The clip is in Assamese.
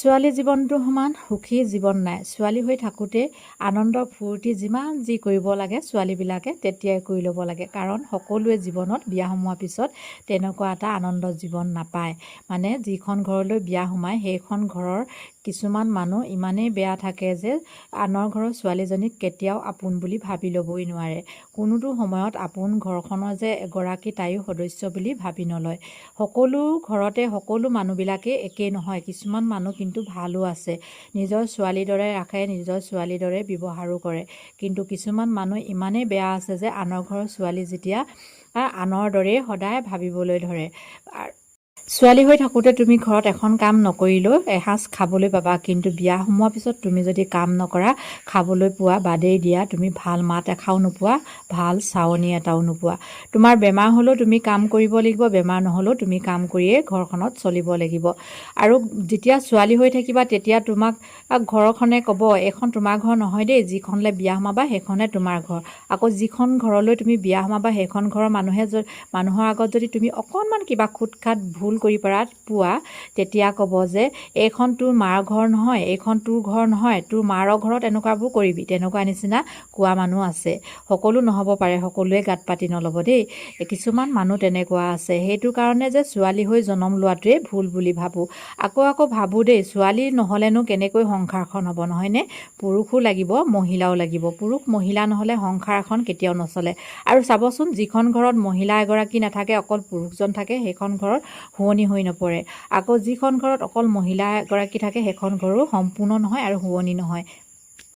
ছোৱালী জীৱনটো সমান সুখী জীৱন নাই। ছোৱালী হৈ থাকোঁতে আনন্দ ফূৰ্তি যিমান যি কৰিব লাগে ছোৱালীবিলাকে তেতিয়াই কৰি ল'ব লাগে। কাৰণ সকলোৱে জীৱনত বিয়া সোমোৱাৰ পিছত তেনেকুৱা এটা আনন্দ জীৱন নাপায়। মানে যিখন ঘৰলৈ বিয়া সোমায় সেইখন ঘৰৰ কিছুমান মানুহ ইমানেই বেয়া থাকে যে আনৰ ঘৰৰ ছোৱালীজনীক কেতিয়াও আপোন বুলি ভাবি ল'বই নোৱাৰে। কোনোটো সময়ত আপোন ঘৰখনৰ যে এগৰাকী তাইও সদস্য বুলি ভাবি নলয়। সকলো ঘৰতে সকলো মানুহবিলাকেই একেই নহয়। কিছুমান মানুহ কিন্তু ভালো আছে, নিজৰ ছোৱালীৰ দৰে ৰাখে, নিজৰ ছোৱালীৰ দৰে ব্যৱহাৰো কৰে। কিন্তু কিছুমান মানুহ ইমানেই বেয়া আছে যে আনৰ ঘৰৰ ছোৱালী যেতিয়া আনৰ দৰেই সদায় ভাবিবলৈ ধৰে। ছোৱালী হৈ থাকোঁতে তুমি ঘৰত এখন কাম নকৰিলেও এসাঁজ খাবলৈ পাবা, কিন্তু বিয়া সোমোৱাৰ পিছত তুমি যদি কাম নকৰা খাবলৈ পোৱা বাদেই দিয়া, তুমি ভাল মাত এষাৰো নোপোৱা, ভাল চাৱনি এটাও নোপোৱা। তোমাৰ বেমাৰ হ'লেও তুমি কাম কৰিব লাগিব, বেমাৰ নহ'লেও তুমি কাম কৰিয়ে ঘৰখনত চলিব লাগিব। আৰু যেতিয়া ছোৱালী হৈ থাকিবা তেতিয়া তোমাক ঘৰখনে ক'ব এইখন তোমাৰ ঘৰ নহয় দেই, যিখনলৈ বিয়া সোমাবা সেইখনে তোমাৰ ঘৰ। আকৌ যিখন ঘৰলৈ তুমি বিয়া সোমাবা সেইখন ঘৰৰ মানুহৰ আগত যদি তুমি অকণমান কিবা খুটখাট ভুল কৰি পোৱা তেতিয়া ক'ব যে এইখন তোৰ মাৰ ঘৰ নহয়, এইখন তোৰ ঘৰ নহয়, তোৰ মাৰৰ ঘৰত এনেকুৱাবোৰ কৰিবি, তেনেকুৱা নিচিনা কোৱা মানুহ আছে। সকলো নহ'ব পাৰে, সকলোৱে গাত পাতি নল'ব দেই। কিছুমান মানুহ তেনেকুৱা আছে। সেইটো কাৰণে যে ছোৱালী হৈ জন্ম লোৱাটোৱে ভুল বুলি ভাবোঁ। আকৌ ভাবোঁ দেই, ছোৱালী নহ'লেনো কেনেকৈ সংসাৰখন হ'ব, নহয়নে? পুৰুষো লাগিব, মহিলাও লাগিব। পুৰুষ মহিলা নহ'লে সংসাৰ এখন কেতিয়াও নচলে। আৰু চাবচোন, যিখন ঘৰত মহিলা এগৰাকী নাথাকে অকল পুৰুষজন থাকে সেইখন ঘৰত শুৱনি হৈ নপৰে। আকৌ যিখন ঘৰত অকল মহিলা এগৰাকী থাকে সেইখন ঘৰো সম্পূৰ্ণ নহয় আৰু শুৱনি নহয়।